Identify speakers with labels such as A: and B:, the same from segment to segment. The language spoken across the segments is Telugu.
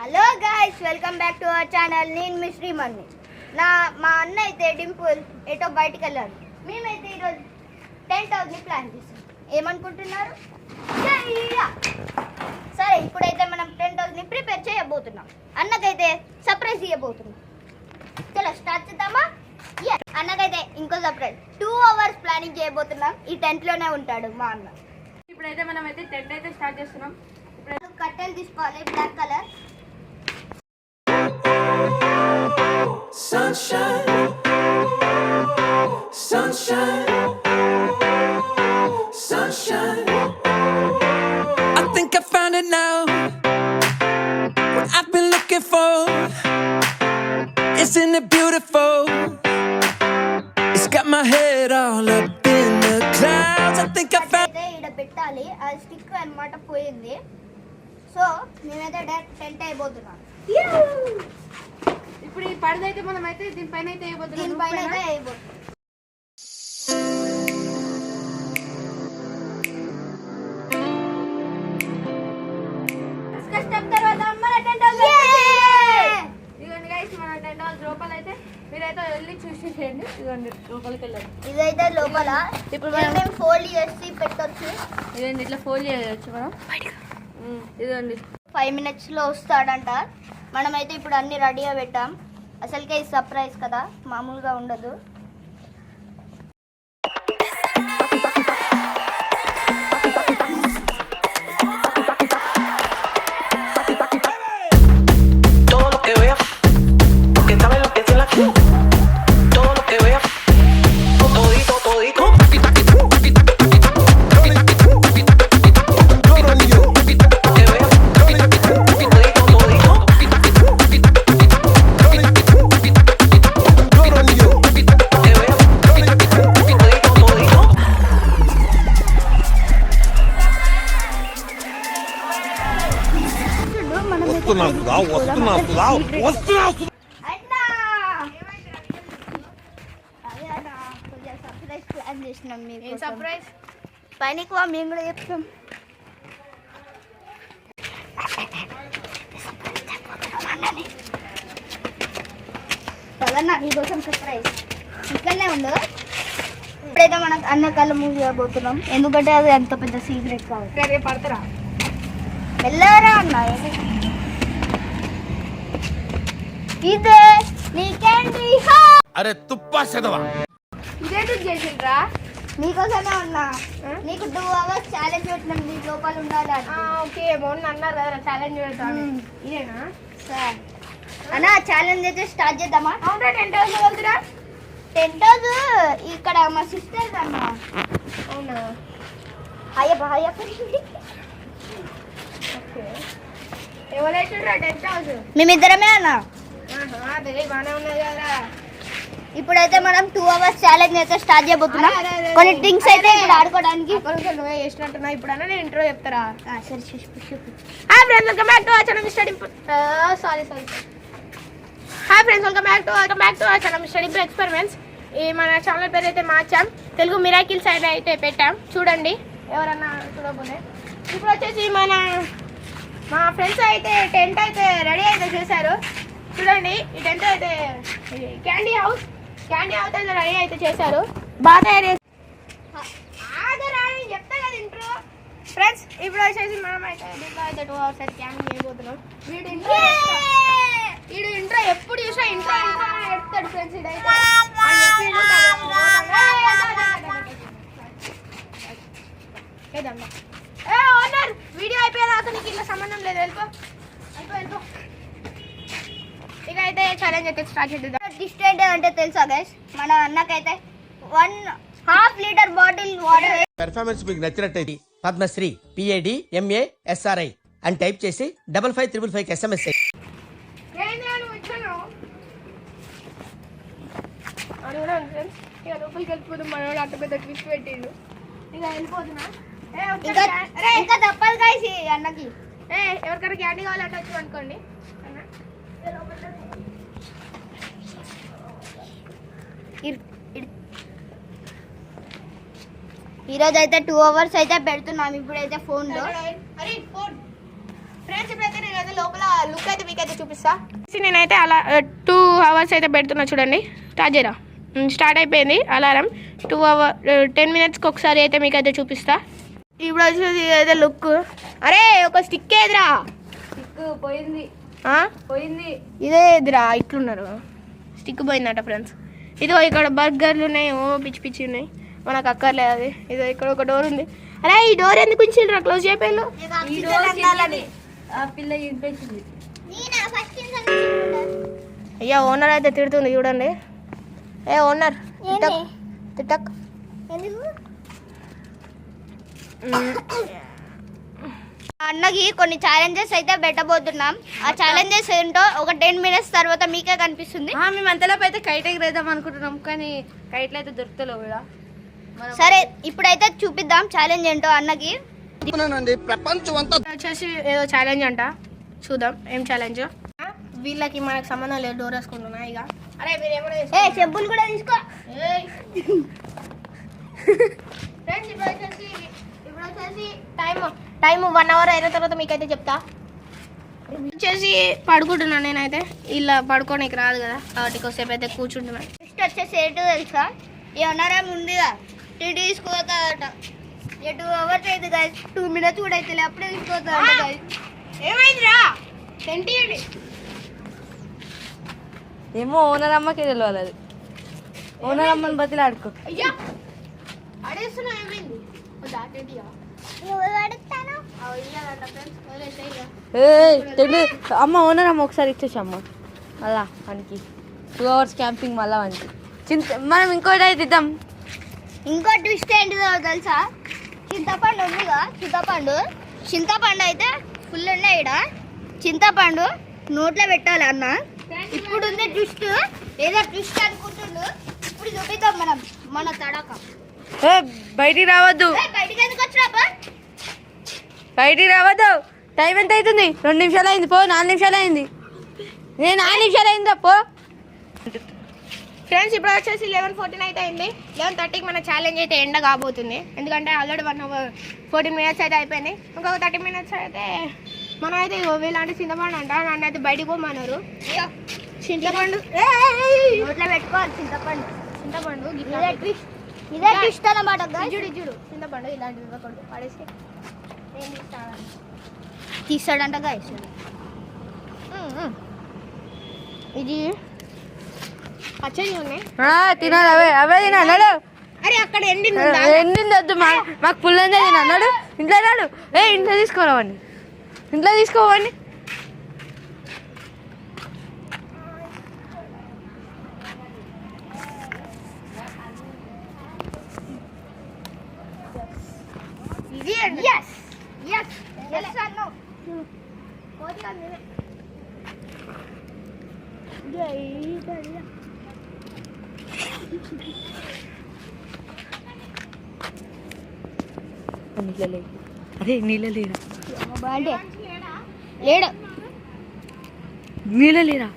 A: Hello guys, welcome back to our channel. నేను మీ శ్రీమణి. మా అన్న అయితే డింపుల్ ఎటో బయటికి వెళ్ళాడు. మేమైతే ఈరోజు టెంట్ హౌస్ని ప్లాన్ చేస్తాం. ఏమనుకుంటున్నారు? సరే, ఇప్పుడైతే మనం టెంట్ హౌస్ని ప్రిపేర్ చేయబోతున్నాం. అన్నకైతే సర్ప్రైజ్ ఇవ్వబోతున్నాం. చలో స్టార్ట్ చేద్దామా? అన్నకైతే ఇంకో సర్ప్రైజ్ 2 hours ప్లానింగ్ చేయబోతున్నాం. ఈ టెంట్లోనే ఉంటాడు మా అన్న.
B: ఇప్పుడైతే మనం అయితే టెంట్ అయితే స్టార్ట్ చేస్తున్నాం.
A: ఇప్పుడు కట్టెలు తీసుకోవాలి, black colour.
C: Sunshine, sunshine, sunshine. I think I found it now. What I've been looking for. Isn't it beautiful? It's got my head all up in the clouds. I think I found.
A: ఈడ పెట్టాలి. ఆ స్టిక్ అన్నమాట పోయింది. సో నేనైతే డైరెక్ట్ టెంట్ అయిపోతున్నాను.
B: ఇప్పుడు ఈ పరద అయితే మనం అయితే దీనిపైన అయితే
A: అయిపోతున్నాం.
B: ఇదిగోండి గైస్, మన టెంట్ హౌస్ లోపల అయితే మీరైతే వెళ్ళి చూసేసేయండి. ఇదిగోండి లోపలికి వెళ్ళండి.
A: ఇదైతే లోపల ఇప్పుడు మనం ఫోల్డ్ చేసి పెట్టొచ్చు.
B: ఇదండి ఇట్లా ఫోల్డ్ చేయవచ్చు మనం. ఇదండి
A: 5 minutes లో వస్తాడంట. మనమైతే ఇప్పుడు అన్ని రెడీగా పెట్టాం. అసలుకే ఇది సర్ప్రైజ్ కదా, మామూలుగా ఉండదు.
C: Todo lo que vea, porque sabe lo que es la todo lo que vea, todito, todito.
A: Surprise plan చేసినాం. మీకు
B: సర్ప్రైజ్
A: పైనకి మేము కూడా చెప్తాం. పదన్నా నీకోసం సర్ప్రైజ్ ఇక్కడనే ఉండు. ఇప్పుడైతే మనకు అన్న కళ్ళు మూవ్ చేయబోతున్నాం. ఎందుకంటే అది ఎంత పెద్ద సీక్రెట్ కావాలి.
B: పడతారా?
A: వెళ్ళారా అన్న? ఇదే నీ క్యాండీ.
D: అరే తుప్పా చదవా,
B: ఇదేంటి చేసిండ్రా?
A: నీకోసమే ఉన్నా. నీకు 2 hours ఛాలెంజ్ పెట్టినాం. నీ లోపల ఉండాలి.
B: ఓకే, మొన్న అన్నారు కదా ఛాలెంజ్ పెడతాను. ఇదేనా
A: సార్ అన్న, ఛాలెంజ్ అయితే స్టార్ట్ చేద్దామా?
B: అవునా? టెంట్ హౌస్ వెళ్తురా?
A: టెంట్ హౌస్ ఇక్కడ మా సిస్టర్ అన్న.
B: అవునా?
A: అయ్యప్ప
B: ఓకే, ఎవరైతుండ్రా టెంట్ హౌస్?
A: మేమిద్దరమే అన్న.
B: అదే బాగానే ఉన్నది కదా.
A: ఇప్పుడైతే మనం 2 hours ఛాలెంజ్ అయితే స్టార్ట్ చేయబోతున్నాం.
B: అరే.
A: కొన్ని థింగ్స్ అయితే ఇప్పుడు ఆడుకోవడానికి.
B: నువ్వే చేసినట్టున్నా. ఇప్పుడన్నా నేను ఇంట్రో చెప్తారా?
A: సరే చెప్పు.
B: Hi friends, welcome back to our channel mister Dimple. Sorry hi friends, welcome back to our channel mister Dimple experiments. ఈ మన ఛానల్ పేరు అయితే మార్చాం. తెలుగు మిరాకిల్స్ అయితే పెట్టాం. చూడండి ఎవరన్నా చూడకపోతే. ఇప్పుడు వచ్చేసి మా ఫ్రెండ్స్ అయితే టెంట్ అయితే రెడీ అయితే చేశారు. చూడండి, ఈ టెంట్ అయితే క్యాండీ హౌస్ అయితే రెడీ అయితే చేశారు. బాగా తయారు చేసి చెప్తా కదా ఇంట్రో. ఫ్రెండ్స్, ఇప్పుడు వచ్చేసి మనం అయితే దీంట్లో అయితే 2 hours అయితే క్యాంపింగ్ చేయబోతున్నాం. వీడు ఇంట్రో ఎప్పుడు చూసినా ఇంట్రో ఎడతాడు ఫ్రెండ్స్. ఇదైతే ఓనర్ వీడియో అయిపోయేదా? అతను నీకు ఇలా సంబంధం లేదు. వెళ్ళిపో. ఇక అయితే ఛాలెంజ్ అయితే స్టార్ట్ చేద్దాం.
A: డిస్టెంట్ అంటే తెలుసా గైస్? మన అన్నకైతే 1.5 liter బాటిల్ వాటర్.
E: పెర్ఫార్మెన్స్ మీకు నచ్చినట్టయితే పద్మశ్రీ PAD MA SRI అని టైప్ చేసి 5555 SMS
B: ఇక లోపలికి వెళ్ళిపోతుంది. మనోడు అంత పెద్ద ట్విస్ట్ పెట్టిండు. ఇక వెళ్ళిపోతున్నా.
A: ఇంకా తప్పదు గైస్ ఈ అన్నకి.
B: ఎవరికైనా క్యాండీ కావాలంటే వచ్చి అనుకోండి.
A: ఈరోజు అయితే 2 hours అయితే పెడుతున్నాం. ఇప్పుడైతే ఫోన్ లో
B: ఫ్రెండ్స్ ఇప్పుడైతే నేను లోపల లుక్ అయితే మీకు మీకైతే చూపిస్తా. నేనైతే అలా 2 hours అయితే పెడుతున్నా చూడండి. స్టార్ట్ చేయరా. స్టార్ట్ అయిపోయింది అలారం. 10 minutesకి ఒకసారి అయితే మీకైతే చూపిస్తా. ఇప్పుడు వచ్చేసి అయితే లుక్. అరే ఒక స్టిక్ ఏదిరా
A: పోయింది.
B: ఇదే ఎదురా ఇట్లున్నారు. స్టిక్ పోయిందట ఫ్రెండ్స్. ఇదో ఇక్కడ బర్గర్లు ఉన్నాయి. ఓ పిచ్చి పిచ్చి ఉన్నాయి. మనకు అక్కర్లేదు అది. ఇదో ఇక్కడ ఒక డోర్ ఉంది. అరే ఈ డోర్ ఎందుకు ఉంచిండ్రా క్లోజ్ చేయలేదు? అయ్యా ఓనర్ అయితే తిడుతుంది చూడండి. ఏ ఓనర్ తిట్టక్.
A: అన్నకి కొన్ని ఛాలెంజెస్ అయితే పెట్టబోతున్నాం. ఆ ఛాలెంజెస్ ఏంటో ఒక 10 minutes తర్వాత మీకే కనిపిస్తుంది.
F: మేము అంతలోపు అయితే కైట్ ఎగరేద్దాం అనుకుంటున్నాం, కానీ కైట్లు అయితే దొరుకుతలేవు కూడా.
A: సరే ఇప్పుడైతే చూపిద్దాం ఛాలెంజ్ ఏంటో అన్నకి.
D: ప్రపంచం అంతా
B: వచ్చేసి ఏదో ఛాలెంజ్ అంట. చూద్దాం ఏం ఛాలెంజ్. వీళ్ళకి మనకు సంబంధం లేదు. డోర్ వేసుకుంటున్నా ఇక. అరే మీరు ఏమైనా
A: చెప్పులు కూడా తీసుకో.
B: ఫ్రెండ్స్ ఇప్పుడు వచ్చేసి టైం 1 hour అయిన తర్వాత మీకైతే చెప్తా. వచ్చేసి పడుకుంటున్నాను నేనైతే. ఇలా పడుకోనికి రాదు కదా కాబట్టి కొద్దిసేపు అయితే కూర్చుంటున్నాను.
A: నెక్స్ట్ వచ్చేసి ఏంటో తెలుసా, ఈ అన్నారం ఉందిగా టీటీ తీసుకోతాడట. 2 hours అయితే గైస్, 2 minutes కూడా అయితే అప్పుడే తీసుకోతాడట గైస్.
B: ఏమైందిరా సెంటియండి.
F: ఏమో ఓనర్ అమ్మకే తెలియాలి అది. ఓనర్ అమ్మని బతిలో ఆడుకో.
B: అయ్యా అడేస్తున్నా ఏమైంది? దాటేటియా
F: అమ్మ ఓనర్ అమ్మ ఒకసారి ఇచ్చేసి అమ్మ అలా మనకి 2 hours క్యాంపింగ్ మళ్ళా మనకి మనం ఇంకోటి అయితే ఇద్దాం.
A: ఇంకో ట్విస్ట్ ఏంటిదో తెలుసా, చింతపండు ఉందిగా, చింతపండు అయితే ఫుల్ ఉన్నాయి ఇక్కడ. చింతపండు నోట్లో పెట్టాలి అన్న. ఇప్పుడు ఉంది ట్విస్ట్. ఏదో ట్విస్ట్ అనుకుంటుండు. ఇప్పుడు చూపిద్దాం మనం మన తడక.
F: బయటికి రావద్దు,
A: బయటికి ఎందుకు వచ్చినా?
F: బయటికి రావద్దు. టైం ఎంత అవుతుంది? 2 నిమిషాలు అయింది. పో 4 నిమిషాలు అయింది. 4 నిమిషాలు అయిందా పో.
B: ఫ్రెండ్స్ ఇప్పుడు వచ్చేసి 11:14 అయితే అయింది. 11:30కి మన ఛాలెంజ్ అయితే ఎండ కాబోతుంది. ఎందుకంటే ఆల్రెడీ 1 hour 14 minutes అయితే అయిపోయింది. ఇంకొక 30 minutes అయితే మనం అయితే వీళ్ళంటే చింతపండు అంట. నన్ను అయితే బయటికి పోమన్నారు. చింతపండు
A: నోట్లో పెట్టుకోవాలి. చింతపండు
B: ఇదే
A: ట్విస్ట్ అన్నమాట.
B: చూడు చింతపండు ఇలాంటివి ఇవ్వకూడదు. పడేసి
A: తీస్తాడంట గాయస్.
B: ఇది పచ్చడి ఉన్నాయి.
F: తినాలి, అవే తినాడు.
B: అరే అక్కడ ఎండింది
F: ఎండింది వద్దు, మాకు పుల్లందే తిన్నాడు. ఇంట్లో రాడు. ఇంట్లో తీసుకోరావండి, ఇంట్లో తీసుకోవండి.
B: ఇది
F: అరే నీళ్ళ లేరా,
A: లేడు
F: నీళ్ళ లేరా,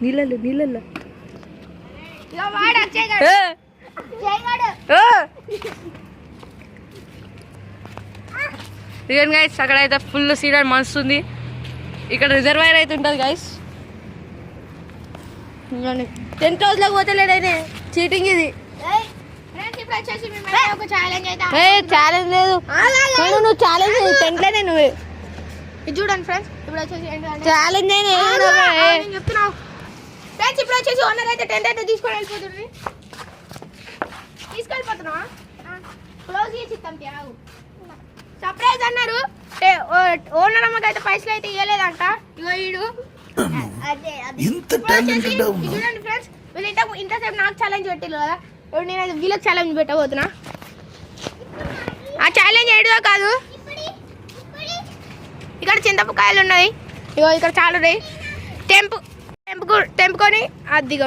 F: నీళ్ళల్లో నీళ్ళల్లో ఇదిగోండి గైస్, అక్కడ అయితే ఫుల్ సీడర్ మస్తుంది. ఇక్కడ రిజర్వాయర్ అయితే ఉంటుంది గైస్. 10 రోజులకు పోతలేడైతే చీటింగ్ ఇది. ఛాలెంజ్ లేదు, నువ్వు ఛాలెంజ్ టెంట్లోనే నువ్వే
B: ఇది చూడండి ఫ్రెండ్స్. ఇప్పుడు వచ్చేసి
F: ఛాలెంజ్
B: చెప్తున్నావు ఫ్రెండ్స్. ఇప్పుడు వచ్చేసి ఓనర్ అయితే టెంట్ అయితే తీసుకొని తీసుకెళ్ళిపోతున్నావా? క్లోజ్ చేసి ఇస్తాం. సర్ప్రైజ్ అన్నారు. ఓనర్ అమ్మకి అయితే పైసలు అయితే ఇవ్వలేదంట. ఇగో ఈడు చూడండి ఫ్రెండ్స్. వీళ్ళు ఇంతసేపు నాకు ఛాలెంజ్ పెట్టిల్లు కదా, ఇప్పుడు నేనైతే వీళ్ళకి ఛాలెంజ్ పెట్టబోతున్నా. ఆ ఛాలెంజ్ ఏడుదో కాదు, ఇక్కడ చింతపకాయలు ఉన్నాయి. ఇగో ఇక్కడ చాలా ఉన్నాయి. తెంపుకొని అదిగా